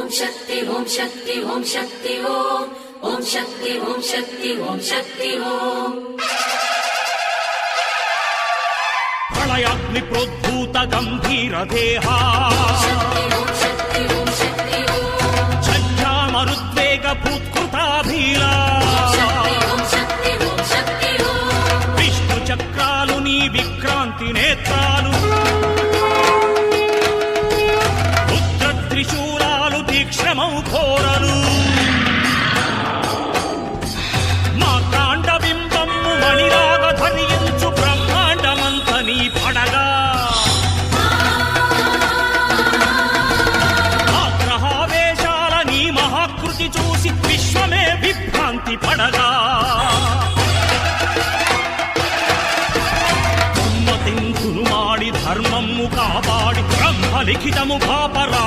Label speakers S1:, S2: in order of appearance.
S1: ఓం శక్తి ఓం శక్తి ఓం శక్తి ఓం ఓం శక్తి ఓం శక్తి ఓం శక్తి ఓం
S2: ప్రళయాగ్ని ప్రోద్భూత గంభీర దేహా ఛామరుద్వేగ భూత్కృతాభీలా విష్ణు చక్రాలు నీ విక్రాంతి నేత్రాలు రుద్ర త్రిశూలాలు తీక్ష్ణమౌ ఘోరలు మా కాండబింబము మణిరాగ ధనియించు బ్రహ్మాండమంత నీ పడగా ఆగ్రహావేశాల నీ మహాకృతి చూసి విశ్వమే విభ్రాంతి పడగా ధర్మము కాపాడి బ్రహ్మలిఖితము పాపరా